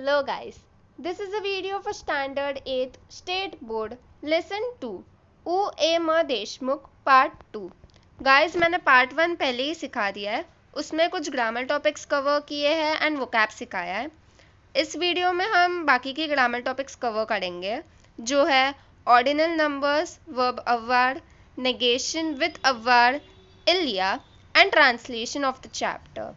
Hello guys, this is a video for Standard 8th State Board Lesson 2 U.A.M. Deshmukh Part 2। Guys मैंने Part 1 पहले ही सिखा दिया है, उसमें कुछ ग्रामर टॉपिक्स कवर किए हैं एंड वोकैब सिखाया है। इस वीडियो में हम बाकी के ग्रामर टॉपिक्स कवर करेंगे जो है ऑर्डिनल नंबर्स, वर्ब अववार्ड, नेगेशन विद अववार्ड, इलिया and translation of the chapter.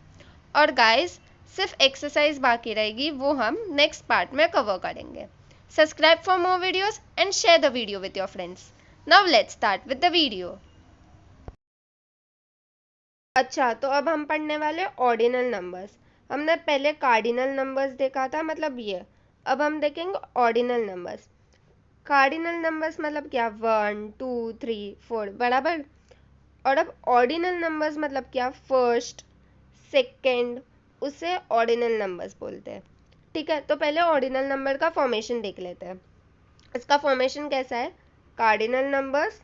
और गाइस सिर्फ एक्सरसाइज बाकी रहेगी, वो हम नेक्स्ट पार्ट में कवर करेंगे। Subscribe for more videos and share the video with your friends. Now let's start with the video. अच्छा, तो अब हम पढ़ने वाले ऑर्डिनल नंबर्स। हमने पहले कार्डिनल नंबर्स देखा था, मतलब ये। अब हम देखेंगे ऑर्डिनल नंबर्स। कार्डिनल नंबर्स मतलब क्या? 1 2 3 4 बराबर। और अब ऑर्डिनल नंबर्स मतलब क्या? फर्स्ट, सेकेंड, उसे ऑर्डिनल नंबर्स बोलते हैं। ठीक है, तो पहले ऑर्डिनल नंबर का फॉर्मेशन देख लेते हैं। इसका फॉर्मेशन कैसा है? कार्डिनल नंबर्स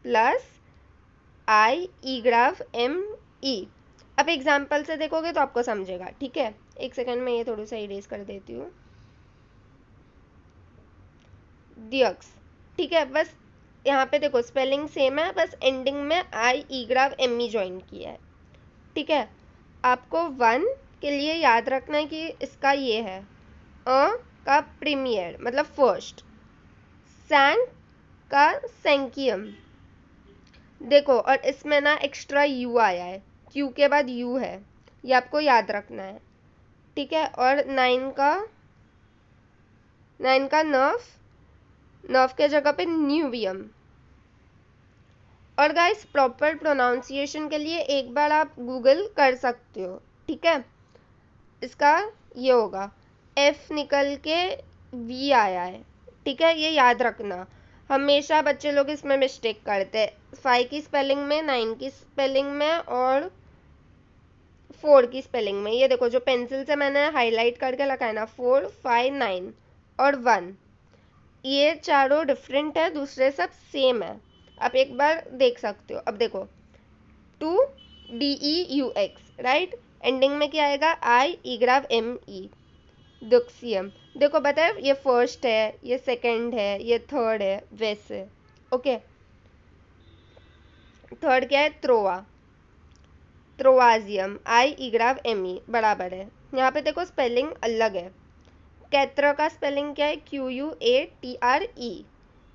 प्लस आई ई ग्राफ एम ई। अब एग्जाम्पल से देखोगे तो आपको समझेगा। ठीक है, एक सेकंड में ये थोड़ा सा इरेज कर देती हूँ। दियक्स, ठीक है, बस यहाँ पे देखो स्पेलिंग सेम है, बस एंडिंग में I E graph M E join किया है। ठीक है, आपको 1 के लिए याद रखना है कि इसका ये है अ का प्रीमियर मतलब फर्स्ट, सैंक का सैंकियम। देखो, और इसमें ना एक्स्ट्रा यू आया है, क्यू के बाद यू है, ये आपको याद रखना है। ठीक है, और 9 का नर्व के जगह पे न्यूबियम। और गाइस प्रॉपर प्रोनाउंसिएशन के लिए एक बार आप गूगल कर सकते हो। ठीक है, इसका ये होगा एफ निकल के वी आया है। ठीक है, ये याद रखना। हमेशा बच्चे लोग इसमें मिस्टेक करते हैं, 5 की स्पेलिंग में, 9 की स्पेलिंग में और 4 की स्पेलिंग में। ये देखो जो पेंसिल से मैंने हाईलाइट करके लिखा है ना, 4 5 9 और 1, ये चारों डिफरेंट है, दूसरे सब सेम है। आप एक बार देख सकते हो। अब देखो 2 DEUX, राइट, एंडिंग में क्या आएगा? आई ई ग्राफ एम ई, दुक्सियम। देखो बताए, ये फर्स्ट है, ये सेकंड है, ये थर्ड है, वैसे। ओके, थर्ड क्या है? त्रोआ, त्रोआजियम, आई ई ग्राफ एम ई बराबर है। यहाँ पे देखो स्पेलिंग अलग है। कैत्र का स्पेलिंग क्या है? QUATRE।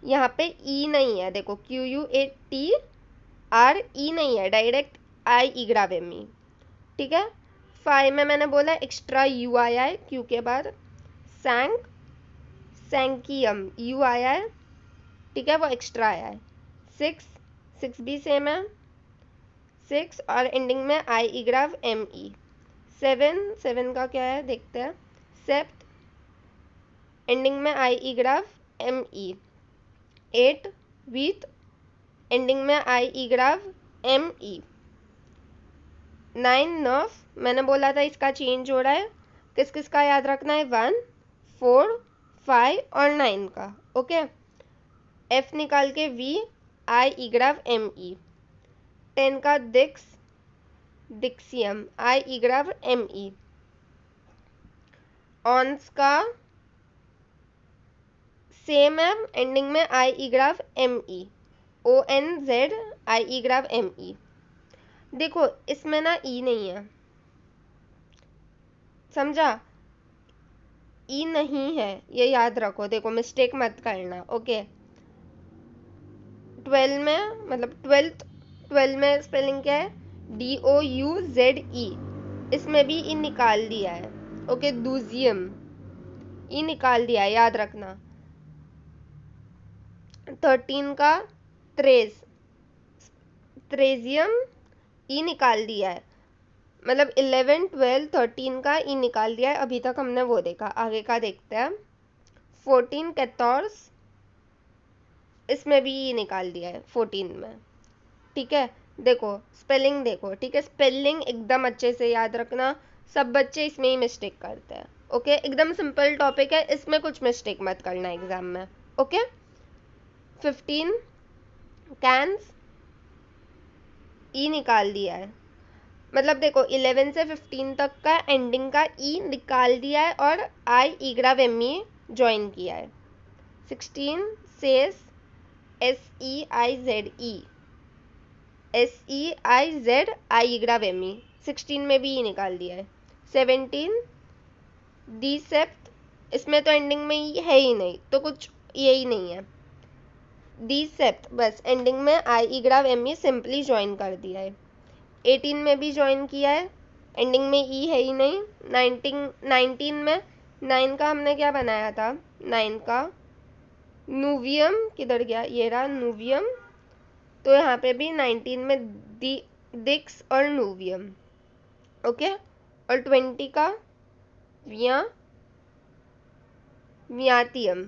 यहाँ पे ई नहीं है, देखो QUATRE नहीं है, डायरेक्ट आई ई ग्राफ एम ई। ठीक है, 5 में मैंने बोला एक्स्ट्रा यू आया है क्यू के बाद, सैंक सैंकियम यू आया है। ठीक है, वो एक्स्ट्रा आया है। 6 भी सेम है, 6 और एंडिंग में आई ई ग्राफ एम ई। 7 का क्या है देखते हैं? सेप्ट, एंडिंग में I E graph M E. 8 विथ, एंडिंग में I E graph M E. 9 नर्व, मैंने बोला था इसका चेंज हो रहा है। किस किस का याद रखना है? 1 4 5 और 9 का। ओके, एफ निकाल के V, I E graph M E. 10 का दिक्स, डिक्सियम, आई ई ग्राफ एम ई। ऑन्स का सेम है, एंडिंग में I E graph M E, ONZ I E graph M ई। देखो इसमें ना ई नहीं है, समझा? ई नहीं है, ये याद रखो। देखो मिस्टेक मत करना। ओके, 12 में मतलब 12 में स्पेलिंग क्या है? DOUZE, इसमें भी ई निकाल दिया है। ओके, दूजियम, ई निकाल दिया है, याद रखना। 13 का त्रेजियम, ई निकाल दिया है, मतलब 11 12 13 का ई निकाल दिया है। अभी तक हमने वो देखा, आगे का देखते हैं। 14 कैथोर्स, इसमें भी ई निकाल दिया है 14 में। ठीक है, देखो स्पेलिंग देखो। ठीक है, स्पेलिंग एकदम अच्छे से याद रखना, सब बच्चे इसमें ही मिस्टेक करते हैं। ओके, एकदम सिंपल टॉपिक है, इसमें कुछ मिस्टेक मत करना एग्जाम में। ओके, 15 कैंस, ई निकाल दिया है। मतलब देखो 11 से 15 तक का एंडिंग का ई निकाल दिया है और आई ईग्राव एम ई ज्वाइन किया है। 16 सेज SEIZE SEIZI E grave M E, 16 में भी ई निकाल दिया है। 17 डिसेप्ट, इसमें तो एंडिंग में ई है ही नहीं तो कुछ यही नहीं है। डिसेप्ट बस एंडिंग में आई ईग्राव एम ई सिंपली ज्वाइन कर दिया है। 18 में भी ज्वाइन किया है, एंडिंग में ई है ही नहीं। 19 में 9 का हमने क्या बनाया था, 9 का नूवियम किधर गया, ये रहा नूवियम, तो यहाँ पे भी 19 में डिक्स और नूवियम, ओके। और 20 का वियातियम।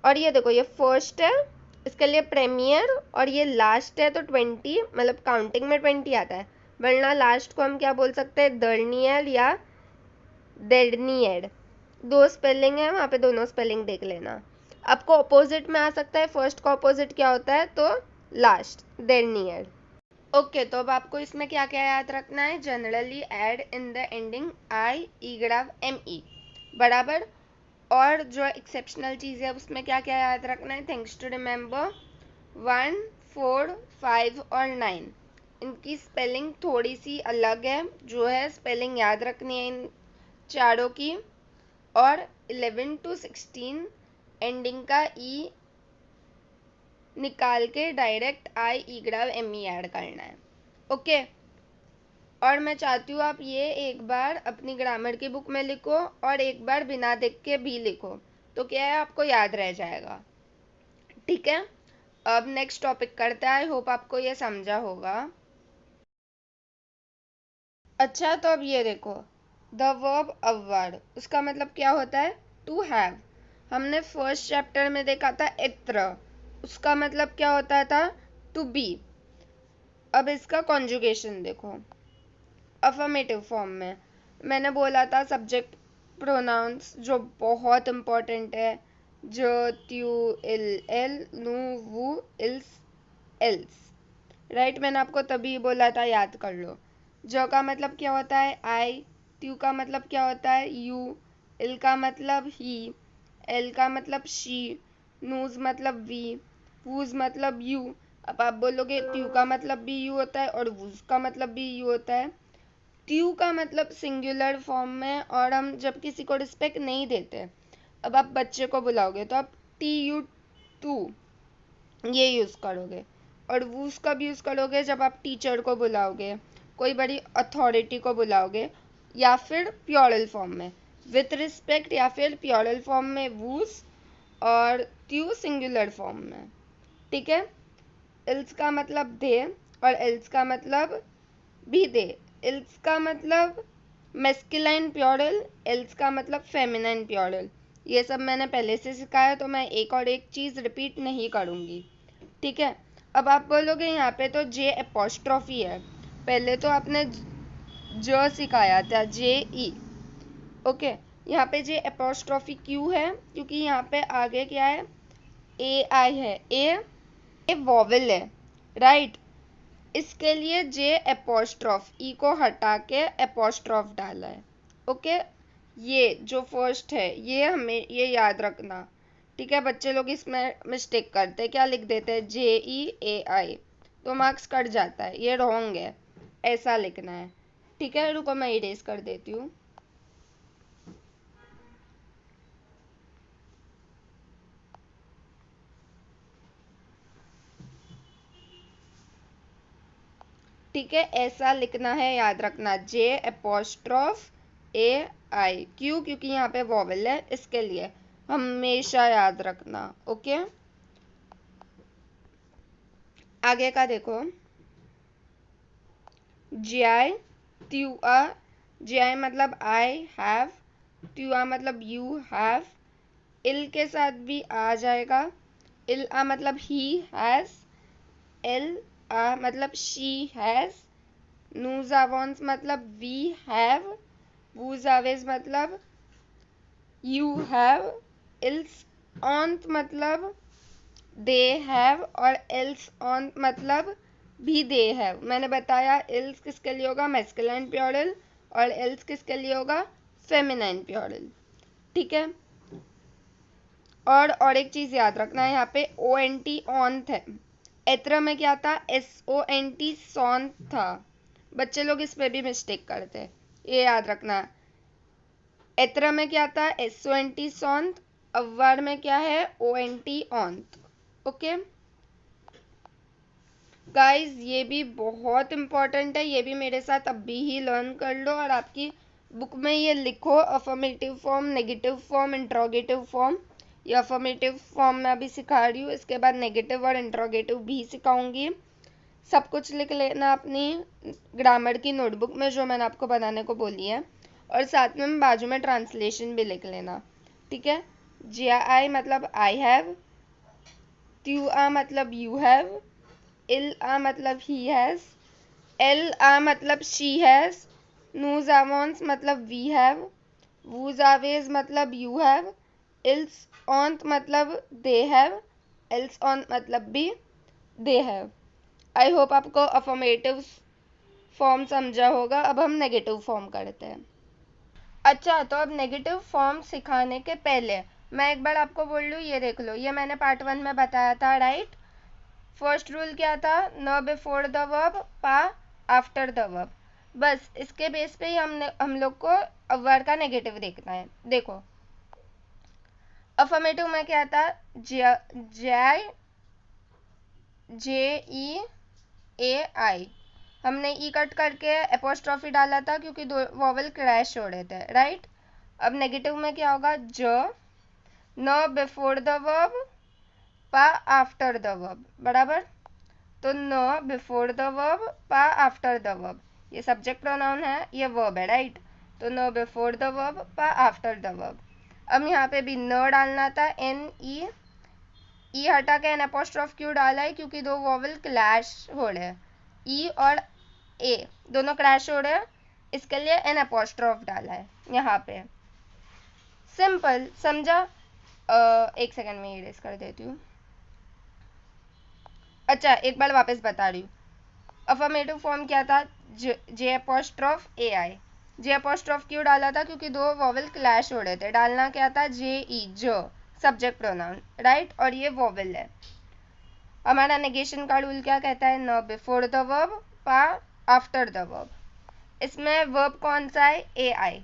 और ये देखो ये फर्स्ट है, इसके लिए प्रीमियर, और ये लास्ट है तो 20 मतलब काउंटिंग में 20 आता है, वरना लास्ट को हम क्या बोल सकते हैं, दर्नियर या डेडनियर। दो स्पेलिंग है वहाँ पे, दोनों स्पेलिंग देख लेना। आपको अपोजिट में आ सकता है, फर्स्ट का अपोजिट क्या होता है तो लास्ट, डेडनियर। ओके तो अब आपको इसमें क्या क्या याद रखना है, generally add in the ending I E grave M E बराबर। और जो एक्सेप्शनल चीज़ है उसमें क्या क्या याद रखना है, थिंग्स टू रिमेंबर 1, 4, 5 और 9, इनकी स्पेलिंग थोड़ी सी अलग है, जो है स्पेलिंग याद रखनी है इन चारों की। और 11 to 16 एंडिंग का ई निकाल के डायरेक्ट आई ईग्राव एम ई ऐड करना है, ओके। और मैं चाहती हूँ आप ये एक बार अपनी ग्रामर की बुक में लिखो और एक बार बिना देख के भी लिखो, तो क्या है आपको याद रह जाएगा, ठीक है। अब नेक्स्ट टॉपिक करते हैं, आई होप आपको ये समझा होगा। अच्छा तो अब ये देखो, द वर्ब अवर्ड, उसका मतलब क्या होता है, टू हैव। हमने फर्स्ट चैप्टर में देखा था इत्र, उसका मतलब क्या होता था, टू बी। अब इसका कॉन्जुगेशन देखो, अफर्मेटिव फॉर्म में मैंने बोला था सब्जेक्ट प्रोनाउंस जो बहुत इम्पोर्टेंट है, जो, त्यू, इल, एल, नु, वू, इल्स, एल्स, राइट। मैंने आपको तभी बोला था याद कर लो। जो का मतलब क्या होता है आई, त्यू का मतलब क्या होता है यू, इल का मतलब ही, एल का मतलब शी, नूज मतलब वी, वूज मतलब यू। अब आप बोलोगे त्यू का मतलब भी यू होता है और वूज का मतलब भी यू होता है। ट्यू का मतलब सिंगुलर फॉर्म में, और हम जब किसी को रिस्पेक्ट नहीं देते, अब आप बच्चे को बुलाओगे तो आप TU टू ये यूज़ करोगे। और वूस कब यूज़ करोगे, जब आप टीचर को बुलाओगे, कोई बड़ी अथॉरिटी को बुलाओगे, या फिर प्योरल फॉर्म में विथ रिस्पेक्ट, या फिर प्योरल फॉर्म में वूस और ट्यू सिंगुलर फॉर्म में, ठीक है। इल्स का मतलब दे और एल्स का मतलब भी दे। इल्स का मतलब मेस्कुलाइन प्योरल, एल्स का मतलब फेमिनाइन प्योरल। ये सब मैंने पहले से सिखाया तो मैं एक और एक चीज़ रिपीट नहीं करूँगी, ठीक है। अब आप बोलोगे यहाँ पे तो जे एपोस्ट्रॉफी है, पहले तो आपने ज सिखाया था JE, ओके। यहाँ पे जे एपोस्ट्रॉफी क्यों है, क्योंकि यहाँ पे आगे क्या है, AI है, ए वॉवेल है, राइट। इसके लिए जे एपोस्ट्रॉफ, ई को हटा के एपोस्ट्रॉफ डाला है, ओके। ये जो फर्स्ट है ये हमें ये याद रखना, ठीक है। बच्चे लोग इसमें मिस्टेक करते हैं, क्या लिख देते हैं JEAI, तो मार्क्स कट जाता है, ये रॉन्ग है, ऐसा लिखना है, ठीक है। रुको मैं इरेज कर देती हूँ। ठीक है, ऐसा लिखना है, याद रखना, जे एपोस्ट्रॉफ AI, क्यों, क्योंकि यहाँ पे वॉवेल है, इसके लिए हमेशा याद रखना, ओके। आगे का देखो, GI त्युआ, GI मतलब आई हैव, त्युआ मतलब यू हैव, इल के साथ भी आ जाएगा, इल आ मतलब ही हैज, एल आ मतलब शी हैज, नूजावॉन्स मतलब वी हैव, वूजावेज मतलब यू हैव, इल्स ऑन्त मतलब दे हैव, और एल्स ऑन्त मतलब भी दे है। मैंने बताया इल्स किसके लिए होगा, मैस्कुलिन प्लूरल, और एल्स किसके लिए होगा, फेमिनाइन प्लूरल। ठीक है। और एक चीज याद रखना है, यहाँ पे ONT ऑन्थ है, एत्रा में क्या था, SONT सॉन्थ था। बच्चे लोग इस पे भी मिस्टेक करते हैं, ये याद रखना। एत्रा में क्या था, SONT सॉन्थ, अव्वार में क्या है, ONT ऑन्थ। ओके गाइज, ये भी बहुत इंपॉर्टेंट है, ये भी मेरे साथ अभी ही लर्न कर लो और आपकी बुक में ये लिखो, affirmative form, negative form, interrogative form. ये अफर्मेटिव फॉर्म मैं अभी सिखा रही हूँ, इसके बाद नेगेटिव और इंट्रोगेटिव भी सिखाऊंगी। सब कुछ लिख लेना अपनी ग्रामर की नोटबुक में जो मैंने आपको बनाने को बोली है, और साथ में बाजू में ट्रांसलेशन भी लिख लेना। ठीक है। GI मतलब आई हैव, TUA मतलब यू हैव, IL मतलब he has, LA मतलब she has, nous avons मतलब we have, vous avez मतलब you have, ils ont मतलब they have, else on मतलब भी they have। आई होप आपको अफर्मेटिव फॉर्म समझा होगा। अब हम नेगेटिव फॉर्म करते हैं। अच्छा, तो अब नेगेटिव फॉर्म सिखाने के पहले मैं एक बार आपको बोल लूँ, ये देख लो, ये मैंने पार्ट 1 में बताया था, राइट। फर्स्ट रूल क्या था, न बिफोर द वर्ब, पा आफ्टर द वर्ब। बस इसके बेस पे ही हम लोग को वर्ब का नेगेटिव देखना है। देखो अफर्मेटिव में क्या था, JEAI, हमने ई कट करके एपोस्ट्रॉफी डाला था क्योंकि दो वॉवल क्रैश हो रहे थे, राइट। अब नेगेटिव में क्या होगा, न बिफोर द वर्ब, पा आफ्टर द वर्ब, बराबर। तो न बिफोर द वर्ब, पा आफ्टर द वर्ब, ये सब्जेक्ट प्रोनाउन है, ये वर्ब है, राइट। तो न बिफोर द वर्ब, पा आफ्टर द वर्ब। अब यहाँ पे भी न डालना था, NE, ई हटा के एन अपोस्ट्रोफ क्यों डाला है, क्योंकि दो वॉवल क्लैश हो रहे हैं, ई और ए दोनों क्रैश हो रहे हैं, इसके लिए एन अपोस्ट्रोफ डाला है यहाँ पे। सिंपल, समझा। एक सेकंड में इरेज कर देती हूँ। अच्छा, एक बार वापस बता रही हूँ। अफर्मेटिव फॉर्म क्या था, जे अपोस्ट्रोफ AI। जे अपोस्ट्रोफ क्यों डाला था, क्योंकि दो वॉवल क्लैश हो रहे थे। डालना क्या था, JE, जो सब्जेक्ट प्रोनाउन, राइट, और ये वॉवल है। हमारा नेगेशन का रूल क्या कहता है, न बिफोर द वर्ब, पा आफ्टर द वर्ब। इसमें वर्ब कौन सा है, AI,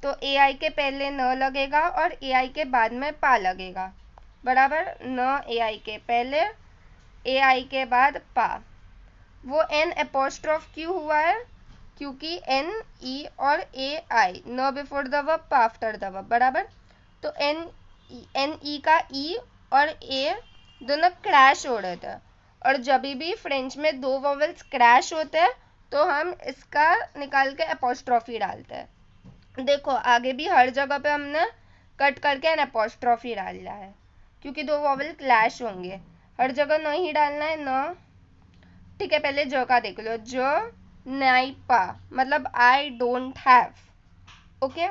तो AI के पहले न लगेगा और AI के बाद में पा लगेगा, बराबर। न AI के पहले, AI के बाद पा। वो एन एपोस्ट्रोफ क्यों हुआ है, क्योंकि NE और AI, न बिफोर द वर्ब, पा आफ्टर द वर्ब, बराबर। तो NE का E और A दोनों क्रैश हो रहे थे, और जब भी फ्रेंच में दो वॉवल्स क्रैश होते हैं तो हम इसका निकाल के एपोस्ट्रॉफी डालते हैं। देखो आगे भी हर जगह पे हमने कट करके एन एपोस्ट्रॉफी डाला है, क्योंकि दो वॉवल क्लैश होंगे। हर जगह न ही डालना है, न। ठीक है, पहले जो का देख लो, जो नाइपा मतलब I don't have. Okay,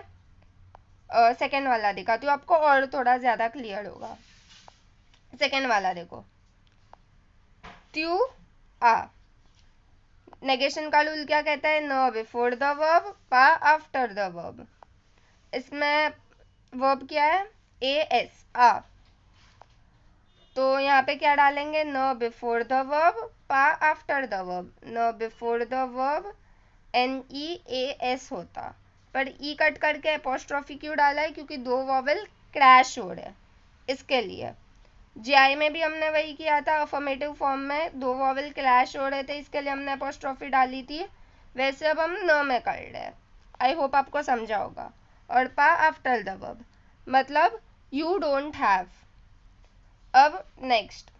second वाला दिखाती हूँ आपको और थोड़ा ज्यादा क्लियर होगा। सेकेंड वाला देखो, त्यू आ। नेगेशन का रूल क्या कहता है, न बिफोर द वर्ब, पा आफ्टर द वर्ब। इसमें वर्ब क्या है, AS, आ। तो यहाँ पे क्या डालेंगे, न बिफोर द वर्ब, पा आफ्टर द वर्ब। न बिफोर द वर्ब, NEAS होता, पर ई कट करके एपोस्ट्रॉफी क्यों डाला है, क्योंकि दो वॉवल क्रैश हो रहे, इसके लिए। GI में भी हमने वही किया था, अफर्मेटिव फॉर्म में दो वॉवल क्लैश हो रहे थे, इसके लिए हमने एपोस्ट्रॉफी डाली थी। वैसे अब हम न में कर रहे हैं। आई होप आपको समझा होगा। और पा आफ्टर द वर्ब मतलब यू डोंट हैव। अब नेक्स्ट,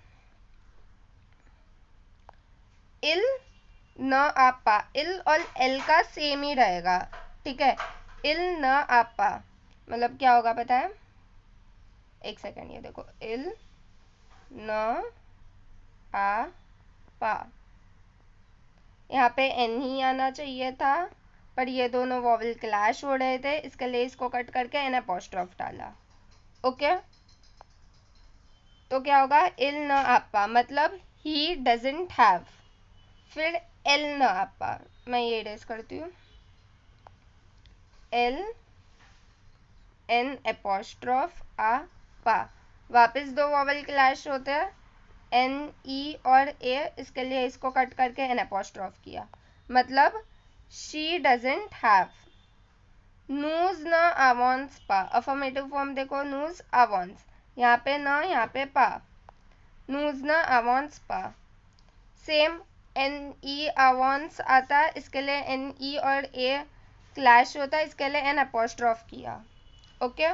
इल, न आपा। इल और एल का सेम ही रहेगा, ठीक है। इल न आपा मतलब क्या होगा पता है, एक सेकेंड, ये देखो, इल न आ पा, यहाँ पे एन ही आना चाहिए था, पर ये दोनों वॉवल क्लैश हो रहे थे, इसके लिए इसको कट करके एन अपोस्ट्रोफ डाला। ओके, तो क्या होगा, इल न आपा मतलब ही डजंट हैव। फिर एल न आपा, मैं ये इरेज करती हूँ, एल एन एपोस्ट्रॉफ आ पा, वापस दो वॉवल क्लैश होते हैं, एन ई और ए, इसके लिए इसको कट करके एन एपोस्ट्रॉफ किया, मतलब शी डजंट हैव, नूज न आवॉन्स पा, अफर्मेटिव फॉर्म देखो, नूज आवॉन्स, यहाँ पे न, यहाँ पे पा, नूज न आवॉन्स पा। सेम एन ई आवॉन्स आता है, इसके लिए एन ई और ए क्लैश होता है, इसके लिए एन अपोस्ट्रॉफ किया, ओके।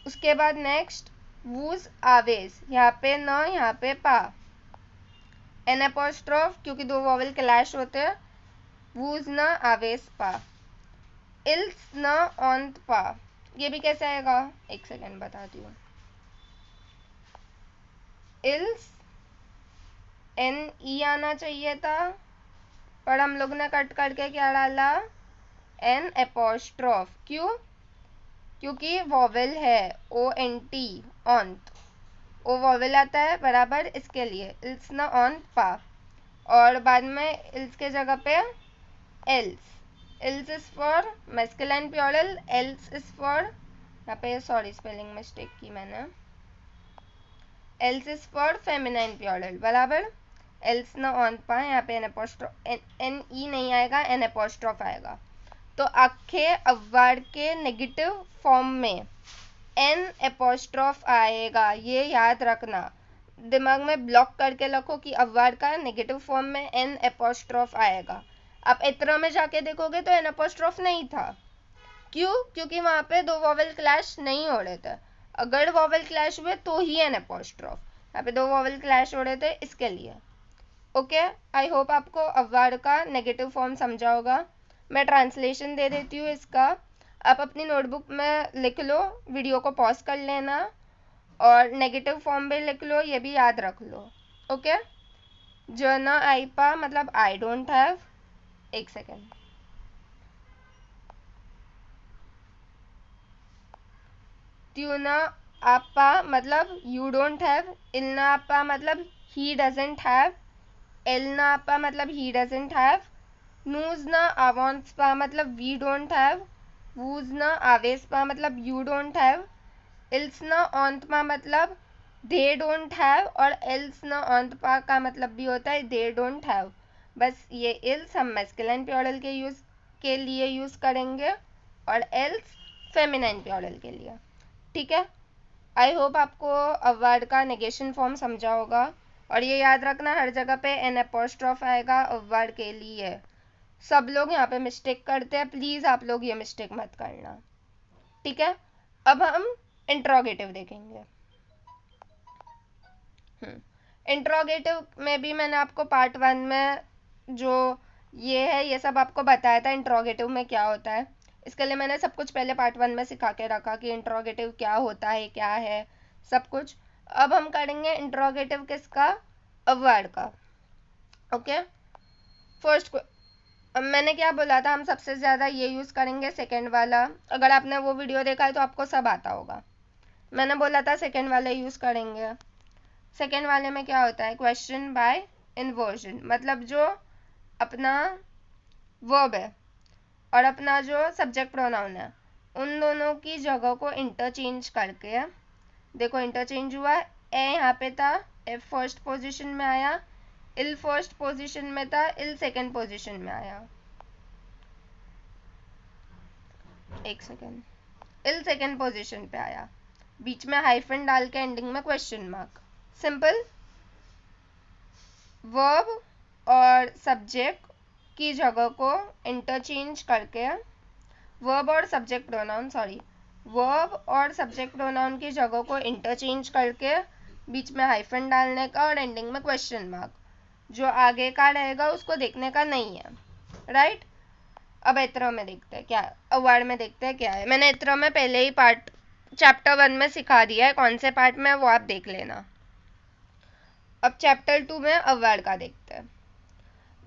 उसके बाद नेक्स्ट वूज आवेज, यहाँ पे न, यहाँ पे पा, एन अपोस्ट्रॉफ, क्योंकि दो वॉवल क्लैश होते हैं, वूज न आवेज पा। इल्स न ऑन्त पा, ये भी कैसे आएगा, एक सेकेंड बताती हूँ, इल्स एन ई आना चाहिए था, पर हम लोग ने कट करके क्या डाला, एन एपोस्ट्रॉफ, क्यों, क्योंकि वॉवेल है, ओ एन टी, ऑन्त, ओ वॉवेल आता है बराबर, इसके लिए इल्स न ऑन्त पा, और बाद में इल्स के जगह पे एल्स, एल्स इज फॉर मैस्कुलिन प्लूरल, एल्स इज फॉर, यहाँ पे सॉरी स्पेलिंग मिस्टेक की मैंने, एल्स इज फॉर फेमिनाइन प्लूरल, बराबर, एल्स न ऑन पा, यहाँ पे एन एपोस्ट्रॉफ, एन ई नहीं आएगा, एन एपोस्ट्रॉफ आएगा। तो आखे अववार्ड के नेगेटिव फॉर्म में एन एपोस्ट्रॉफ आएगा, ये याद रखना, दिमाग में ब्लॉक करके रखो कि अववार्ड का नेगेटिव फॉर्म में एन एपोस्ट्रॉफ आएगा। आप इतना में जाके देखोगे तो एन एपोस्ट्रॉफ नहीं था, क्यों, क्योंकि वहां पे दो वॉवेल क्लैश नहीं हो रहे थे, अगर वॉवेल क्लैश हुए तो ही एन एपोस्ट्रॉफ, यहाँ पे दो वॉवेल क्लैश हो रहे थे इसके लिए, ओके। आई होप आपको अववार्ड का नेगेटिव फॉर्म समझा होगा। मैं ट्रांसलेशन दे देती हूँ इसका, आप अपनी नोटबुक में लिख लो, वीडियो को पॉज कर लेना और नेगेटिव फॉर्म भी लिख लो, ये भी याद रख लो, ओके। जो ना आई पा मतलब आई डोंट हैव, एक सेकेंड, त्यूना आपा मतलब यू डोंट हैव, इलना आपा मतलब ही डजंट हैव, एलना आपा मतलब ही डजंट हैव, नूज ना आवॉन्स पा मतलब वी डोंट हैव, वूज ना आवेस पा मतलब यू डोंट हैव, इल्स ना ऑन्त पा मतलब दे डोंट हैव, और एल्स ना ऑन्त पा का मतलब भी होता है दे डोंट हैव। बस ये इल्स हम मैस्कुलिन प्लूरल के लिए यूज करेंगे और एल्स फेमिनाइन प्लूरल के लिए, ठीक है। आई होप आपको अववार्ड का नेगेशन फॉर्म समझा होगा, और ये याद रखना हर जगह पे एन एपोस्ट्रॉफ आएगा अववार्ड के लिए। सब लोग यहाँ पे मिस्टेक करते हैं, प्लीज आप लोग ये मिस्टेक मत करना, ठीक है। अब हम इंट्रोगेटिव देखेंगे। इंट्रोगेटिव में भी मैंने आपको पार्ट 1 में जो ये है ये सब आपको बताया था इंट्रोगेटिव में क्या होता है, इसके लिए मैंने सब कुछ पहले पार्ट 1 में सिखा के रखा कि इंट्रोगेटिव क्या होता है, क्या है सब कुछ। अब हम करेंगे इंट्रोगेटिव किसका, अववार्ड का, ओके। फर्स्ट मैंने क्या बोला था, हम सबसे ज़्यादा ये यूज़ करेंगे सेकेंड वाला, अगर आपने वो वीडियो देखा है तो आपको सब आता होगा। मैंने बोला था सेकेंड वाला यूज़ करेंगे। सेकेंड वाले में क्या होता है, क्वेश्चन बाय इन्वर्जन, मतलब जो अपना वर्ब है और अपना जो सब्जेक्ट प्रोनाउन है उन दोनों की जगह को इंटरचेंज करके, देखो इंटरचेंज हुआ, ए यहाँ पे था, एफ फर्स्ट पोजीशन में आया, इल फर्स्ट पोजीशन में था, इल सेकेंड पोजीशन में आया, एक सेकेंड, इल सेकेंड पोजीशन पे आया, बीच में हाइफन डाल के एंडिंग में क्वेश्चन मार्क। सिंपल, वर्ब और सब्जेक्ट की जगह को इंटरचेंज करके, वर्ब और सब्जेक्ट प्रोनाउन, सॉरी, वर्ब और सब्जेक्ट प्रोनाउन की जगह को इंटरचेंज करके बीच में हाइफन डालने का और एंडिंग में क्वेश्चन मार्क, जो आगे का रहेगा उसको देखने का नहीं है, राइट। अब इतरा में देखते हैं क्या, अवार्ड में देखते हैं क्या है। मैंने इतरा में पहले ही पार्ट चैप्टर 1 में सिखा दिया है, कौन से पार्ट में वो आप देख लेना। अब चैप्टर 2 में अवार्ड का देखते हैं।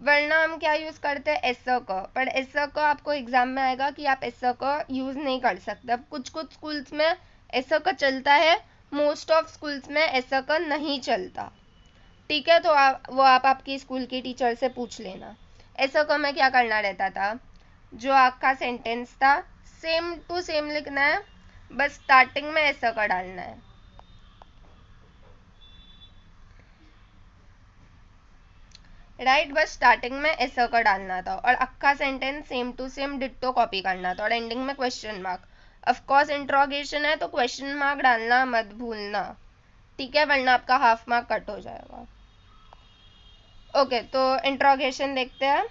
वरना हम क्या यूज़ करते हैं, एसर का, पर एसर का आपको एग्जाम में आएगा कि आप एसर का यूज़ नहीं कर सकते। अब कुछ कुछ स्कूल्स में एसर का चलता है, मोस्ट ऑफ स्कूल्स में एसर का नहीं चलता, ठीक है, तो वो आप आपकी स्कूल की टीचर से पूछ लेना। ऐसा को हमें क्या करना रहता था, जो आपका सेंटेंस था सेम टू सेम लिखना है, बस स्टार्टिंग में ऐसा का डालना है। राइट, बस स्टार्टिंग में ऐसा का डालना था और अक्का sentence same to same ditto copy करना था और एंडिंग में question mark. Of course interrogation है तो क्वेश्चन मार्क डालना मत भूलना, ठीक है, वरना आपका हाफ मार्क कट हो जाएगा। ओके, तो इंट्रोगेशन देखते हैं।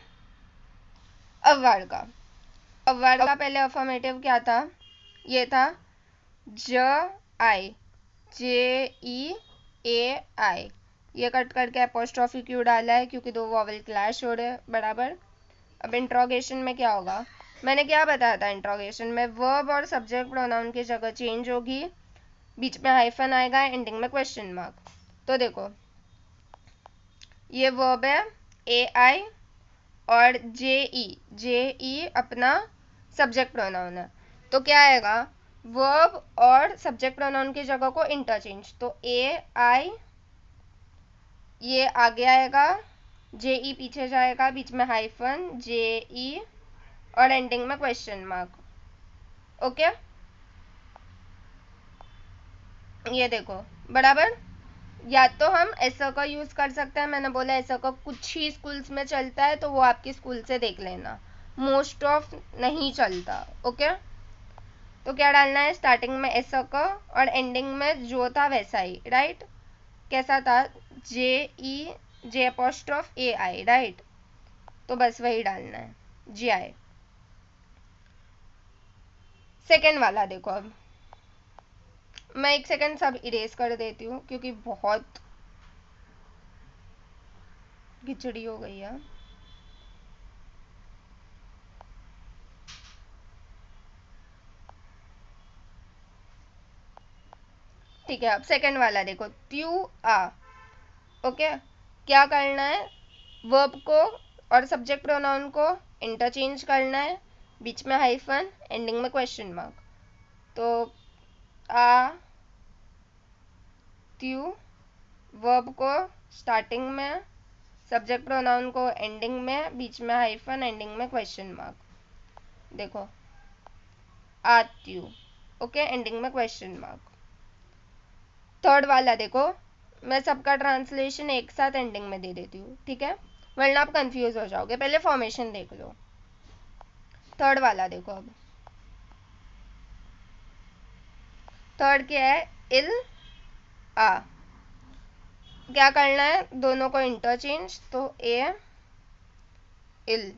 अवर्ड का, अवर्ड का पहले अफर्मेटिव क्या था, ये था ज आई, जे ई ए आई। ये कट करके अपोस्ट्रोफी क्यों डाला है, क्योंकि दो वॉवल क्लैश हो रहे हैं, बराबर। अब इंट्रोगेशन में क्या होगा, मैंने क्या बताया था, इंट्रोगेशन में वर्ब और सब्जेक्ट प्रोनाउन की जगह चेंज होगी, बीच में हाइफन आएगा, एंडिंग में क्वेश्चन मार्क। तो देखो ये वर्ब है ए आई और जे ई अपना सब्जेक्ट प्रोनाउन है, तो क्या आएगा, वर्ब और सब्जेक्ट प्रोनाउन की जगह को इंटरचेंज, तो ए आई ये आगे आएगा, जे ई पीछे जाएगा, बीच में हाइफन जे ई और एंडिंग में क्वेश्चन मार्क। ओके, ये देखो बराबर। या तो हम ऐसा का यूज कर सकते हैं, मैंने बोला ऐसा का कुछ ही स्कूल्स में चलता है, तो वो आपके स्कूल से देख लेना, मोस्ट ऑफ नहीं चलता। ओके, तो क्या डालना है, स्टार्टिंग में ऐसा का और एंडिंग में जो था वैसा ही, राइट। कैसा था, जे ई जे अपोस्ट्रोफ ए आई, राइट, तो बस वही डालना है, जी आई। सेकेंड वाला देखो, अब मैं एक सेकेंड सब इरेज कर देती हूँ क्योंकि बहुत खिचड़ी हो गई है। ठीक है, अब सेकेंड वाला देखो, त्यू आ। ओके, क्या करना है, वर्ब को और सब्जेक्ट प्रोनाउन को इंटरचेंज करना है, बीच में हाइफन, एंडिंग में क्वेश्चन मार्क। तो आ त्यू, वर्ब को स्टार्टिंग में, सब्जेक्ट प्रोनाउन को एंडिंग में, बीच में हाइफन, एंडिंग में क्वेश्चन मार्क। देखो आत्यू, ओके, एंडिंग में क्वेश्चन मार्क। थर्ड वाला देखो, मैं सबका ट्रांसलेशन एक साथ एंडिंग में दे देती हूँ, ठीक है, वरना आप कंफ्यूज हो जाओगे, पहले फॉर्मेशन देख लो। थर्ड वाला देखो, अब थर्ड क्या है, इल आ। क्या करना है, दोनों को इंटरचेंज, तो ए इल।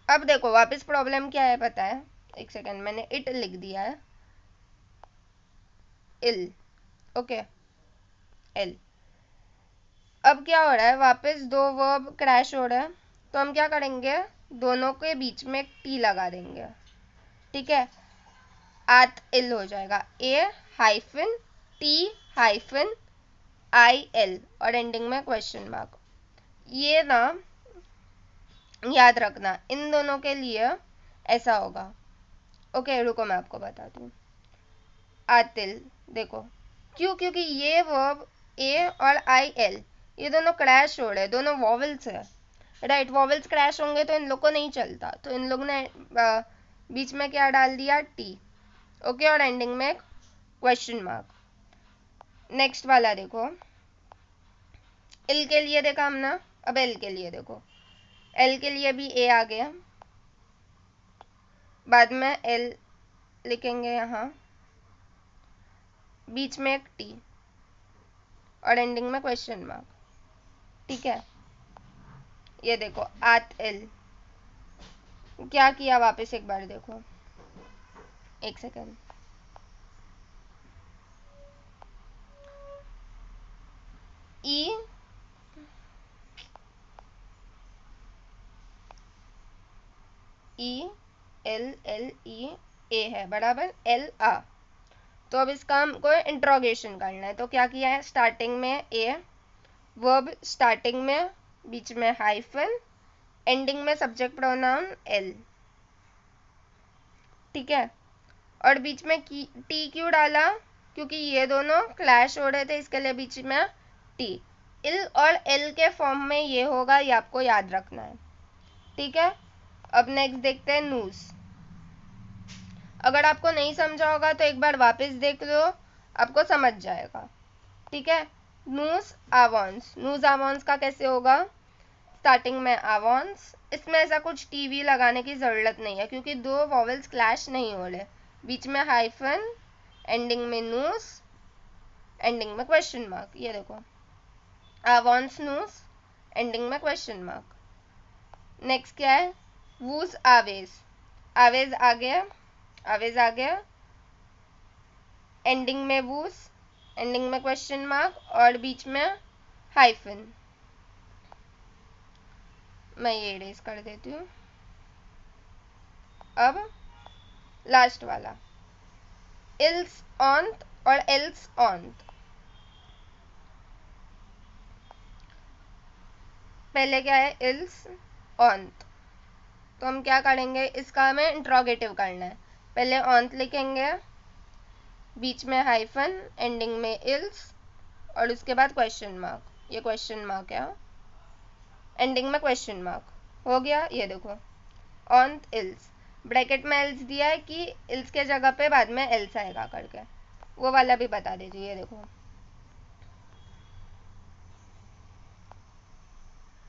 अब देखो वापस प्रॉब्लम क्या है पता है, एक सेकेंड, मैंने इट लिख दिया है, इल, ओके, एल। अब क्या हो रहा है, वापस दो वर्ब क्रैश हो रहा है, तो हम क्या करेंगे, दोनों के बीच में एक टी लगा देंगे, ठीक है, आत इल हो जाएगा, A hyphen T hyphen I L और एंडिंग में क्वेश्चन मार्क। ये ना याद रखना, इन दोनों के लिए ऐसा होगा। ओके, रुको मैं आपको बता दूं, आतिल, देखो क्यों, क्योंकि ये वर्ब ए और आई एल ये दोनों क्रैश हो रहे हैं, दोनों वॉवल्स है, राइट, वॉवल्स क्रैश होंगे तो इन लोग को नहीं चलता, तो इन लोग ने बीच में क्या डाल दिया, टी, ओके, और एंडिंग में क्वेश्चन मार्क। नेक्स्ट वाला देखो, एल के लिए देखा हमने, अब एल के लिए देखो, एल के लिए भी ए आ गया, बाद में एल लिखेंगे यहाँ, बीच में एक टी और एंडिंग में क्वेश्चन मार्क, ठीक है। ये देखो आत एल, क्या किया, वापस एक बार देखो, एक सेकेंड, ई ई एल एल ई ए है, बराबर, एल आ। तो अब इसका हमको इंट्रोगेशन करना है, तो क्या किया है, स्टार्टिंग में ए, वर्ब स्टार्टिंग में, बीच में हाइफन, एंडिंग में सब्जेक्ट प्रोनाउन एल, ठीक है, और बीच में टी क्यों डाला, क्योंकि ये दोनों क्लैश हो रहे थे, इसके लिए बीच में टी। इल और एल के फॉर्म में ये होगा, ये आपको याद रखना है, ठीक है। अब नेक्स्ट देखते हैं नूज। अगर आपको नहीं समझा होगा तो एक बार वापस देख लो, आपको समझ जाएगा, ठीक है। नूज आवांस, नूज आवांस का कैसे होगा, स्टार्टिंग में आवांस, इसमें ऐसा कुछ टीवी लगाने की जरूरत नहीं है क्योंकि दो वॉवेल्स क्लैश नहीं हो रहे, बीच में हाइफन, एंडिंग में नूज, एंडिंग में क्वेश्चन मार्क, ये देखो आवांस नूज, एंडिंग में क्वेश्चन मार्क। नेक्स्ट क्या है, वूज आवेज, आवेज आ गया, आवेज आ गया, एंडिंग में वूज, एंडिंग में क्वेश्चन मार्क और बीच में हाइफन। मैं ये इरेज कर देती हूँ। अब लास्ट वाला इल्स ऑन्त और एल्स ऑन्त। पहले क्या है, इल्स ऑन्त, तो हम क्या करेंगे, इसका हमें इंट्रोगेटिव करना है। पहले ऑन्त लिखेंगे, बीच में हाइफन, एंडिंग में इल्स और उसके बाद क्वेश्चन मार्क, ये क्वेश्चन मार्क है, एंडिंग में क्वेश्चन मार्क हो गया। ये देखो ऑन्त इल्स, ब्रैकेट में एल्स दिया है कि इल्स के जगह पे बाद में एल्स आएगा करके, वो वाला भी बता दीजिए। ये देखो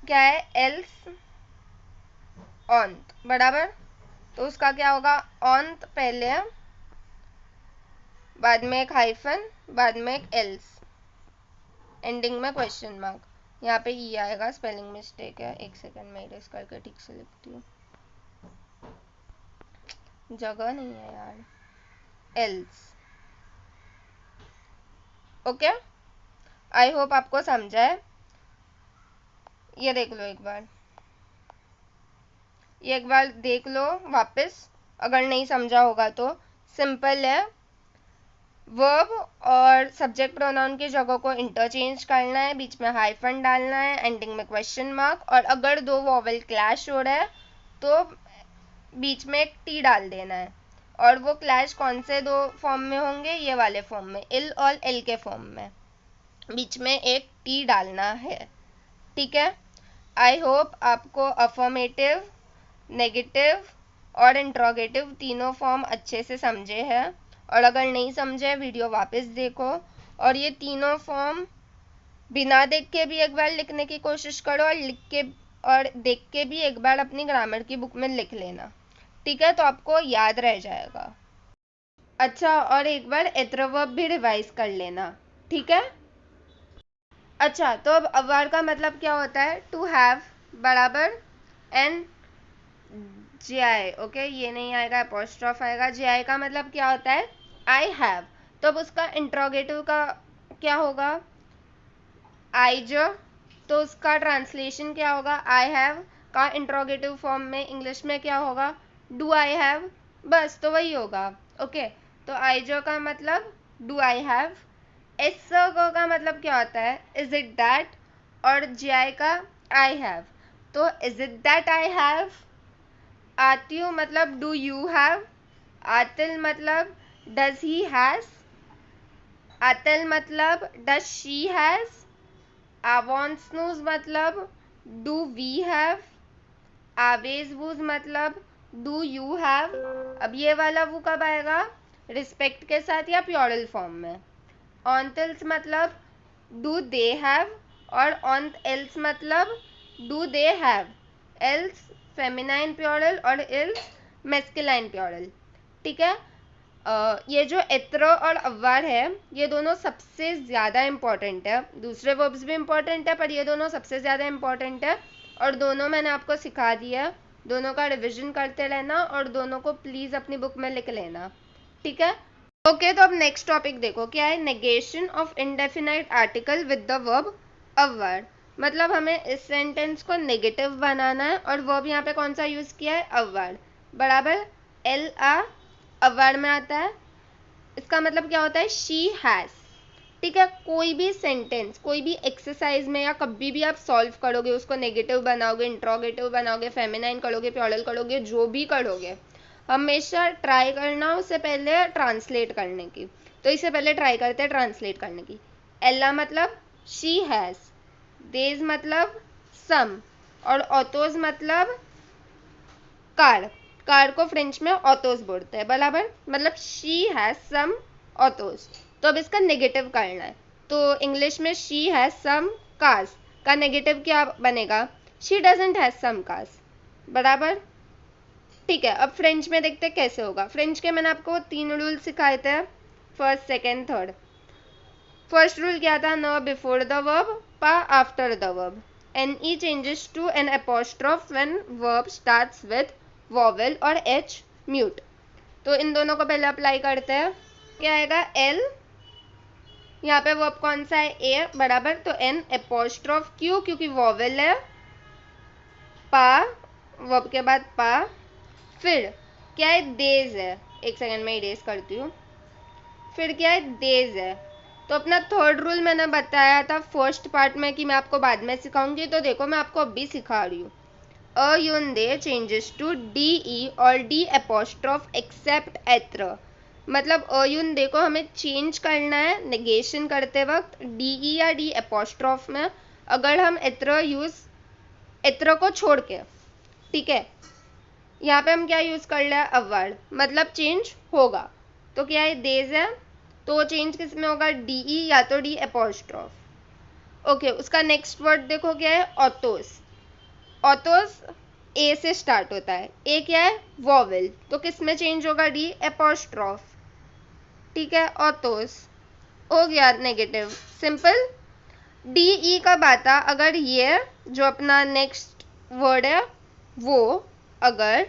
क्या है, एल्स ऑन्त बराबर, तो उसका क्या होगा, ऑन्त पहले, बाद में एक हाइफन, बाद में एक एल्स, एंडिंग में क्वेश्चन मार्क। यहाँ पे ई आएगा, स्पेलिंग मिस्टेक है, एक सेकंड में इरेज करके ठीक से लिखती हूँ, जगह नहीं है यार, एल्स, ओके। आई होप आपको समझा है। ये देख लो एक बार, ये एक बार देख लो वापस, अगर नहीं समझा होगा तो। सिंपल है, वर्ब और सब्जेक्ट प्रोनाउन की जगह को इंटरचेंज करना है, बीच में हाइफन डालना है, एंडिंग में क्वेश्चन मार्क, और अगर दो वॉवेल क्लैश हो रहा है तो बीच में एक टी डाल देना है। और वो क्लैश कौन से दो फॉर्म में होंगे, ये वाले फॉर्म में, इल और एल के फॉर्म में, बीच में एक टी डालना है, ठीक है। आई होप आपको अफर्मेटिव, नेगेटिव और इंट्रोगेटिव तीनों फॉर्म अच्छे से समझे हैं, और अगर नहीं समझे वीडियो वापस देखो, और ये तीनों फॉर्म बिना देख के भी एक बार लिखने की कोशिश करो, और लिख के और देख के भी एक बार अपनी ग्रामर की बुक में लिख लेना, ठीक है, तो आपको याद रह जाएगा। अच्छा, और एक बार एट्रोवर्ब भी रिवाइज कर लेना, ठीक है। अच्छा, तो अब अवर का मतलब क्या होता है, टू हैव बराबर एंड जी आई, ओके, ये नहीं आएगा, अपोस्ट्रोफ आएगा। जी आई का मतलब क्या होता है, आई हैव, तो अब उसका इंट्रोगेटिव का क्या होगा, आई जो, तो उसका ट्रांसलेशन क्या होगा, आई हैव का इंट्रोगेटिव फॉर्म में इंग्लिश में क्या होगा, डू आई हैव, बस तो वही होगा, ओके। तो आई जो का मतलब डू आई हैव, एस का मतलब क्या होता है, इज इट दैट, और जी आई का आई हैव, तो is it that I have. आती मतलब डू यू हैव, आतिल मतलब डज ही हैज, आतिल मतलब डज शी हैज, आवांस नूज मतलब डू वी हैव, आवेज वूज मतलब डू यू हैव। अब ये वाला वो कब आएगा, रिस्पेक्ट के साथ या प्योरल फॉर्म में। ऑन्टिल्स मतलब डू दे हैव, और ऑन्ट एल्स मतलब डू दे हैव, एल्स फेमिनाइन प्योरल और एल्स मेस्कुलाइन प्योरल, ठीक है। ये जो एत्रो और अव्वार है, ये दोनों सबसे ज़्यादा इम्पॉर्टेंट है, दूसरे वर्ब्स भी इम्पॉर्टेंट है पर ये दोनों सबसे ज़्यादा इम्पॉर्टेंट है, और दोनों मैंने आपको सिखा दिया, दोनों का रिविजन करते रहना और दोनों को प्लीज़ अपनी बुक में लिख लेना, ठीक है। ओके, तो अब नेक्स्ट टॉपिक देखो, क्या है, negation of indefinite article with the verb अव्वार। मतलब हमें इस सेंटेंस को नेगेटिव बनाना है, और वर्ब यहाँ पे कौन सा यूज़ किया है, अव्वार बराबर, एल आ अव्वार में आता है। इसका मतलब क्या होता है, शी हैज़, ठीक है। कोई भी सेंटेंस, कोई भी एक्सरसाइज में या कभी भी आप सॉल्व करोगे, उसको नेगेटिव बनाओगे, इंट्रोगेटिव बनाओगे, फेमिनाइन करोगे, प्योरल करोगे, जो भी करोगे, हमेशा ट्राई करना उससे पहले ट्रांसलेट करने की। तो इससे पहले ट्राई करते हैं ट्रांसलेट करने की। एल्ला मतलब शी हैज़, देज मतलब सम, और ऑटोज मतलब कार। कार को फ्रेंच में ऑटोज बोलते हैं, बराबर। मतलब शी हैज सम ऑटोज। तो अब इसका नेगेटिव करना है, तो इंग्लिश में शी हैज सम कार्स का नेगेटिव क्या बनेगा? She doesn't has some cars, बराबर। ठीक है, अब फ्रेंच में देखते हैं कैसे होगा। फ्रेंच के मैंने आपको 3 रूल सिखाए थे, first, second, third. First rule क्या था? न बिफोर द वर्ब, पा after the verb. NE changes to N apostrophe when verb starts with vowel और H म्यूट। तो इन दोनों को पहले अप्लाई करते हैं। क्या आएगा? L, यहाँ पे वर्ब कौन सा है? ए, बराबर। तो N एपोस्ट्रोफ, क्यों? क्योंकि वॉवेल है। पा, वर्ब के बाद पा, फिर क्या है? देज है। एक सेकंड में इरेज करती हूँ। फिर क्या है? देज है। तो अपना थर्ड रूल मैंने बताया था फर्स्ट पार्ट में कि मैं आपको बाद में सिखाऊंगी, तो देखो मैं आपको अभी सिखा रही हूँ। अ यून दे चेंजेस टू डी ई और डी एपोस्ट्रोफ एक्सेप्ट एत्र। मतलब अ यून दे को हमें चेंज करना है नेगेशन करते वक्त डी ई या डी एपोस्ट्रोफ में, अगर हम एत्र को छोड़ के। ठीक है, यहाँ पे हम क्या यूज कर रहे हैं? अवर्ड, मतलब चेंज होगा। तो क्या है? देज है, तो चेंज किस में होगा? डी ई या तो डी एपोस्ट्रोफ। ओके, उसका नेक्स्ट वर्ड देखो क्या है? ऑटोस। ऑटोस ए से स्टार्ट होता है। ए क्या है? वॉवेल, तो किस में चेंज होगा? D apostrophe. ठीक है, ऑटोस हो गया नेगेटिव, सिंपल। डी ई कब आता? अगर ये जो अपना नेक्स्ट वर्ड है वो अगर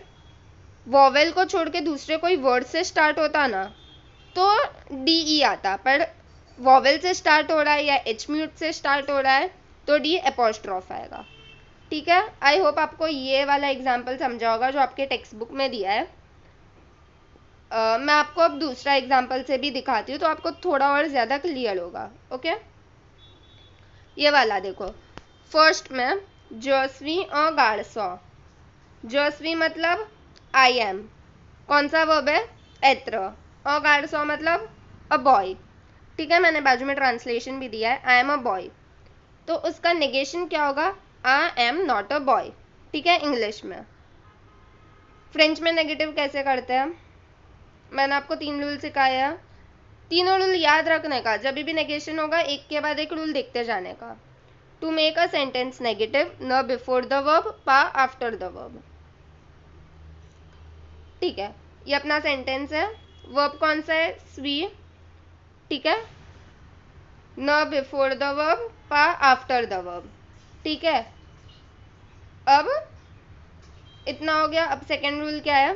वॉवेल को छोड़ के दूसरे कोई वर्ड से स्टार्ट होता ना, तो डी ई आता। पर वॉवेल से स्टार्ट हो रहा है या एच म्यूट से स्टार्ट हो रहा है, तो डी एपोस्ट्रोफ आएगा। ठीक है, आई होप आपको ये वाला एग्जाम्पल समझा होगा जो आपके टेक्स्ट बुक में दिया है। मैं आपको अब दूसरा एग्जाम्पल से भी दिखाती हूँ, तो आपको थोड़ा और ज़्यादा क्लियर होगा। ओके, ये वाला देखो। फर्स्ट में जसवी और गार्सो। जसवी मतलब आई एम, कौन सा वर्ब है? एत्र। और गार्सो मतलब अ बॉय। ठीक है, मैंने बाजू में ट्रांसलेशन भी दिया है, आई एम अ बॉय। तो उसका नेगेशन क्या होगा? I am not a boy. ठीक है, इंग्लिश में। फ्रेंच में नेगेटिव कैसे करते हैं? मैंने आपको 3 रूल सिखाया है, तीनों रूल याद रखने का। जब भी नेगेशन होगा एक के बाद एक रूल देखते जाने का। To make a sentence negative, न बिफोर द वर्ब, पा आफ्टर द वर्ब। ठीक है, ये अपना सेंटेंस है। वर्ब कौन सा है? स्वी। ठीक है, न बिफोर द वर्ब, पा आफ्टर द वर्ब। ठीक है, अब इतना हो गया। अब सेकेंड रूल क्या है?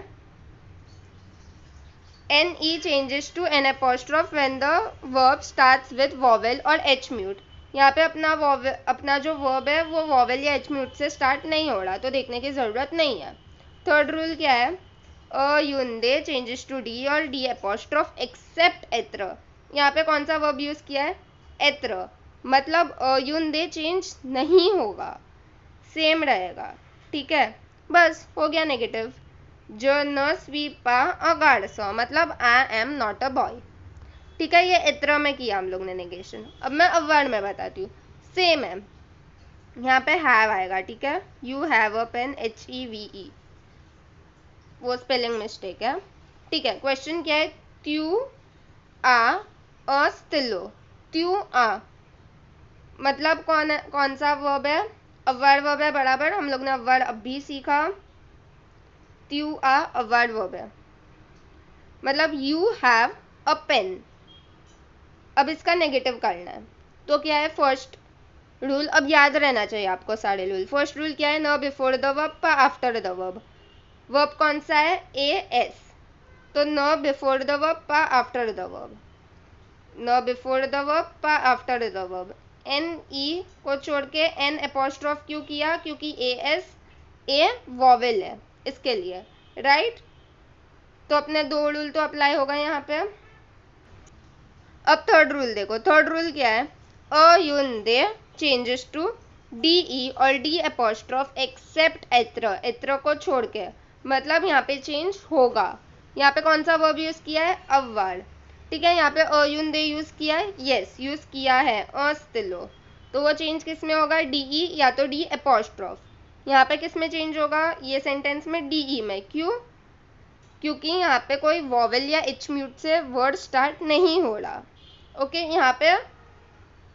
N E changes to N apostrophe when the verb starts with vowel और एच म्यूट। यहाँ पे अपना जो वर्ब है वो वॉवेल या एच म्यूट से स्टार्ट नहीं हो रहा, तो देखने की ज़रूरत नहीं है। थर्ड रूल क्या है? अ यूनदे चेंजेस टू डी और डी एपोस्ट्रोफ एक्सेप्ट एत्र। यहाँ पे कौन सा वर्ब यूज़ किया है? एत्र। मतलब अ यूनदे चेंज नहीं होगा, सेम रहेगा। ठीक है, बस हो गया नेगेटिव। जो न स्वीपा अगाड़सो मतलब I am not a boy. ठीक है, ये इत्र में किया हम लोग ने नेगेशन। अब मैं अवर्ड में बताती हूँ, सेम है। यहाँ पे हैव आएगा। ठीक है, you have a pen, HEVE, वो स्पेलिंग मिस्टेक है। ठीक है, क्वेश्चन क्या है? त्यू आ अस्तिलो। त्यू आ मतलब कौन सा वर्ब है? अवर्ड वर्ब है, बराबर। हम लोग ने अवर्ड अभी सीखा। त्यू आ अवर्ड वर्ब है, मतलब यू हैव अ पेन। अब इसका नेगेटिव करना है, तो क्या है? फर्स्ट रूल, अब याद रहना चाहिए आपको सारे रूल। फर्स्ट रूल क्या है? न before the verb, after the verb. Verb कौन सा है? AS, तो न before the verb, after the verb. न before the verb, after the verb. NE को छोड़ के N एपोस्ट्रोफ क्यों किया? क्योंकि AS ए वॉवेल है इसके लिए, राइट। तो अपने 2 रूल तो अप्लाई होगा यहाँ पे। अब थर्ड रूल देखो। थर्ड रूल क्या है? अ यून दे चेंजेस टू डी ई और डी एपोस्ट्रोफ एक्सेप्ट एत्र। एत्र को छोड़ के, मतलब यहाँ पे चेंज होगा। यहाँ पे कौन सा वर्ब यूज किया है? अवर्ड। ठीक है, यहाँ पे अ यून दे यूज किया है, यस यूज किया है अस्तिलो। तो वो चेंज किस में होगा, डीई या तो डी एपोस्ट्रॉफ। यहाँ पे किस में चेंज होगा, ये सेंटेंस में डीई में। क्यों, क्योंकि यहाँ पे कोई वॉवेल या एच म्यूट से वर्ड स्टार्ट नहीं हो रहा। ओके, यहाँ पे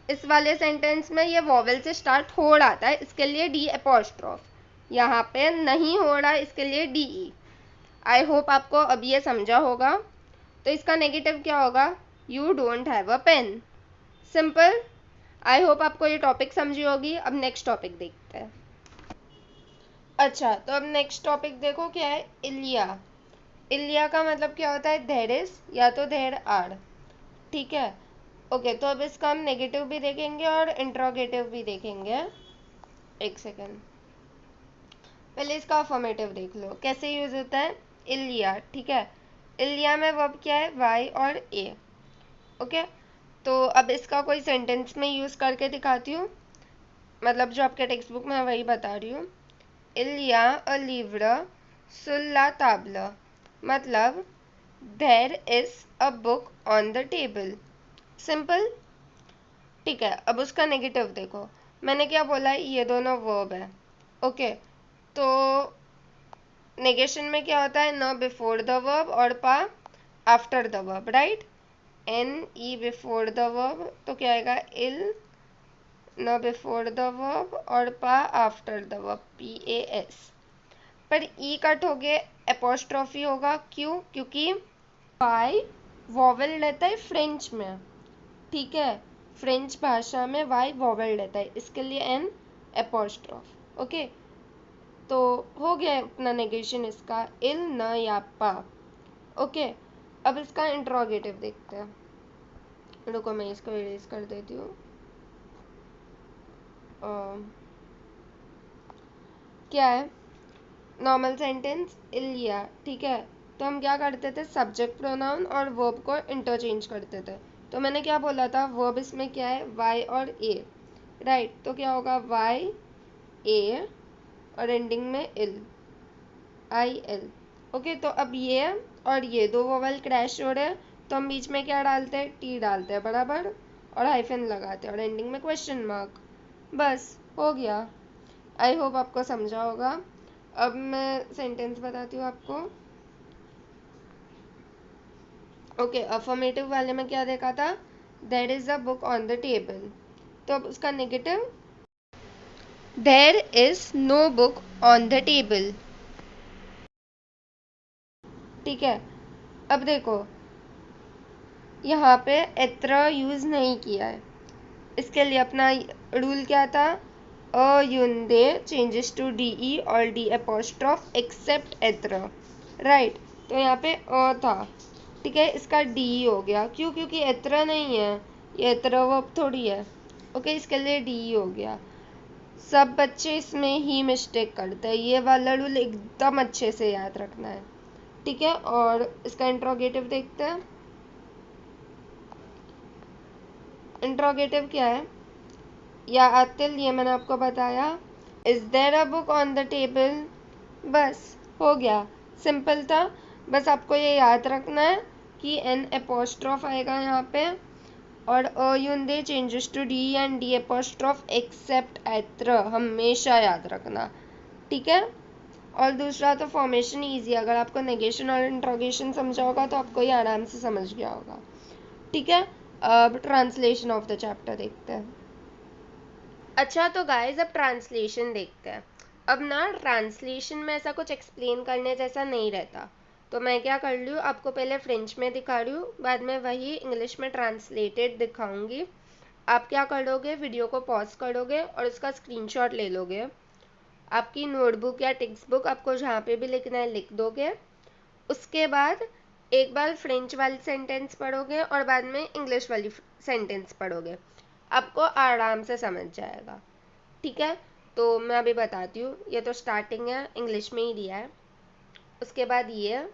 इस वाले सेंटेंस में ये वॉवेल से स्टार्ट हो रहा था, इसके लिए डी एपोस्ट्रॉफ। यहाँ पे नहीं हो रहा, इसके लिए डीई। आई होप आपको अब ये समझा होगा। तो इसका नेगेटिव क्या होगा, you don't have a pen. Simple. I hope आपको ये टॉपिक समझी होगी। अब नेक्स्ट टॉपिक देखते हैं। अच्छा, तो अब नेक्स्ट टॉपिक देखो क्या है, इलिया। इलिया का मतलब क्या होता है, देयर इज या तो देयर आर। ठीक है, ओके। तो अब इसका हम नेगेटिव भी देखेंगे और इंट्रोगेटिव भी देखेंगे। एक सेकेंड, पहले इसका अफर्मेटिव देख लो कैसे यूज होता है, इलिया। ठीक है, इलिया में वर्ब क्या है, वाई और ए। ओके, तो अब इसका कोई सेंटेंस में यूज करके दिखाती हूँ, मतलब जो आपके टेक्स्ट बुक में है वही बता रही हूँ। इलिया अ लिव्र सुल्ला ताबला, मतलब there is a book on the table. Simple. ठीक है, अब उसका नेगेटिव देखो। मैंने क्या बोला है, ये दोनों वर्ब है। ओके, तो नेगेशन में क्या होता है, न बिफोर द वर्ब और पा after the verb, right. N E before the verb, तो क्या आएगा, इल, न बिफोर द वर्ब और पा after the verb, P A S. पर ई कट हो गया, एपोस्ट्रॉफी होगा। क्यों, क्योंकि वाई वॉवेल रहता है फ्रेंच में। ठीक है, फ्रेंच भाषा में वाई वॉवेल रहता है, इसके लिए एन एपोस्ट्रॉफ। ओके, तो हो गया अपना नेगेशन इसका, इल न या पा। ओके, अब इसका इंट्रोगेटिव देखते हैं। रुको मैं इसको इरेज कर देती हूँ। क्या है, नॉर्मल सेंटेंस इलिया। ठीक है, तो हम क्या करते थे, सब्जेक्ट प्रोनाउन और वर्ब को इंटरचेंज करते थे। तो मैंने क्या बोला था, वर्ब इसमें क्या है, वाई और ए, राइट। तो क्या होगा, वाई ए और एंडिंग में इल, आई एल। ओके, तो अब ये और ये दो वोवेल क्रैश हो रहे हैं, तो हम बीच में क्या डालते हैं, टी डालते हैं बराबर, और हाइफन लगाते हैं और एंडिंग में क्वेश्चन मार्क। बस हो गया। आई होप आपको समझा होगा। अब मैं सेंटेंस बताती हूँ आपको। ओके, अफर्मेटिव वाले में क्या देखा था, there is a book on the table. तो अब उसका negative, there is no book on the table. ठीक है, अब देखो यहाँ पे एत्र यूज नहीं किया है, इसके लिए अपना रूल क्या था, अ युंदे चेंजेस टू डीई और डी एपोस्ट्रॉफ एक्सेप्ट एत्र, राइट। तो यहाँ पे अ था, ठीक है, इसका डी हो गया। क्यों, क्योंकि एत्र नहीं है, ये एत्र वर्ब थोड़ी है। ओके, इसके लिए डी हो गया। सब बच्चे इसमें ही मिस्टेक करते हैं, ये वाला रूल एकदम अच्छे से याद रखना है। ठीक है, और इसका इंट्रोगेटिव देखते हैं। इंट्रोगेटिव क्या है, या आतिल, ये मैंने आपको बताया, is there a book on the table. बस हो गया, सिंपल था। बस आपको ये याद रखना है कि एन एपोस्ट्रॉफ आएगा यहाँ पे, और अ युंदे changes to D and D apostrophe except एत्र, हमेशा याद रखना। ठीक है, और दूसरा तो फॉर्मेशन ईजी, अगर आपको नेगेशन और इंट्रोगेशन समझा होगा तो आपको ये आराम से समझ गया होगा। ठीक है, अब ट्रांसलेशन ऑफ द चैप्टर देखते हैं। अच्छा, तो गाइस अब ट्रांसलेशन देखते हैं। अब ना ट्रांसलेशन में ऐसा कुछ एक्सप्लेन करने जैसा नहीं रहता, तो मैं क्या कर रही हूँ, आपको पहले फ्रेंच में दिखा रही हूँ, बाद में वही इंग्लिश में ट्रांसलेटेड दिखाऊंगी। आप क्या करोगे, वीडियो को पॉज करोगे और उसका स्क्रीनशॉट ले लोगे, आपकी नोटबुक या टेक्स्ट बुक, आपको जहाँ पे भी लिखना है लिख दोगे। उसके बाद एक बार फ्रेंच वाली सेंटेंस पढ़ोगे और बाद में इंग्लिश वाली सेंटेंस पढ़ोगे, आपको आराम से समझ जाएगा। ठीक है, तो मैं अभी बताती हूँ। ये तो स्टार्टिंग है, इंग्लिश में ही दिया है। उसके बाद ये,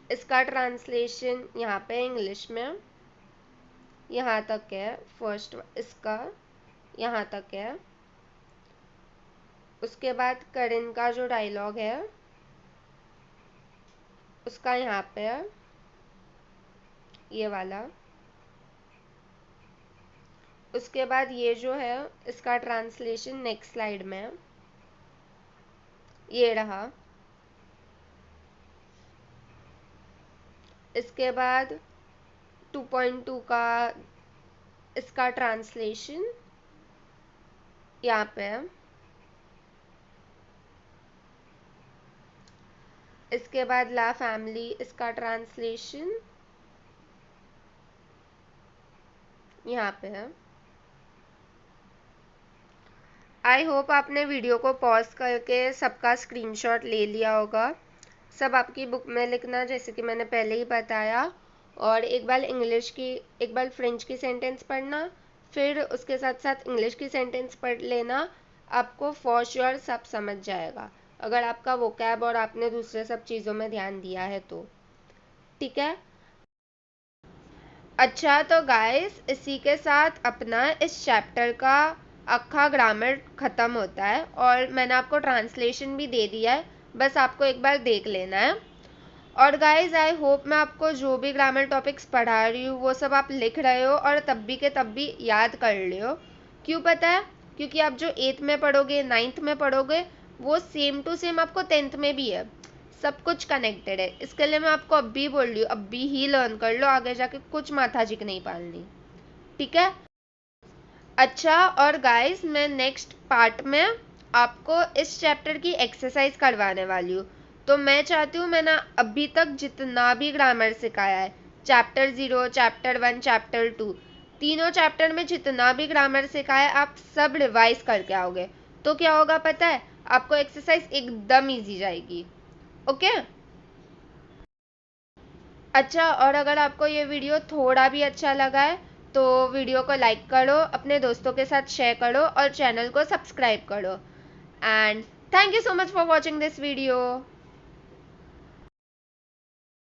इसका ट्रांसलेशन यहाँ पे इंग्लिश में यहाँ तक है, फर्स्ट इसका यहाँ तक है। उसके बाद करण का जो डायलॉग है उसका यहाँ पे है, ये वाला। उसके बाद ये जो है इसका ट्रांसलेशन नेक्स्ट स्लाइड में है, ये रहा। इसके बाद 2.2 का इसका ट्रांसलेशन यहाँ पे है। इसके बाद ला फैमिली, इसका ट्रांसलेशन यहाँ पे है। आई होप आपने वीडियो को पॉज करके सबका स्क्रीनशॉट ले लिया होगा। सब आपकी बुक में लिखना जैसे कि मैंने पहले ही बताया, और एक बार इंग्लिश की, एक बार फ्रेंच की सेंटेंस पढ़ना, फिर उसके साथ साथ इंग्लिश की सेंटेंस पढ़ लेना। आपको फॉर श्योर सब समझ जाएगा अगर आपका वोकैब और आपने दूसरे सब चीज़ों में ध्यान दिया है तो। ठीक है। अच्छा तो गाइस इसी के साथ अपना इस चैप्टर का अक्खा ग्रामर ख़त्म होता है, और मैंने आपको ट्रांसलेशन भी दे दिया है, बस आपको एक बार देख लेना है। और गाइज आई होप मैं आपको जो भी ग्रामर टॉपिक्स पढ़ा रही हूँ वो सब आप लिख रहे हो और तब भी के तब भी याद कर रहे हो। क्यों पता है? क्योंकि आप जो 8th में पढ़ोगे, 9th में पढ़ोगे, वो सेम टू सेम आपको 10th में भी है। सब कुछ कनेक्टेड है। इसके लिए मैं आपको अब भी बोल रही हूँ, अब भी ही लर्न कर लो, आगे जाके कुछ माथाजिक नहीं पालनी। ठीक है। अच्छा और गाइस मैं नेक्स्ट पार्ट में आपको इस चैप्टर की एक्सरसाइज करवाने वाली हूँ। तो मैं चाहती हूँ, मैंने अभी तक जितना भी ग्रामर सिखाया है, चैप्टर 0, चैप्टर 1, चैप्टर 2, तीनों चैप्टर में जितना भी ग्रामर सिखाया है आप सब रिवाइज करके आओगे। तो क्या होगा पता है? आपको एक्सरसाइज एकदम इजी जाएगी। ओके। अच्छा और अगर आपको ये वीडियो थोड़ा भी अच्छा लगा है तो वीडियो को लाइक करो, अपने दोस्तों के साथ शेयर करो और चैनल को सब्सक्राइब करो। And thank you so much for watching this video.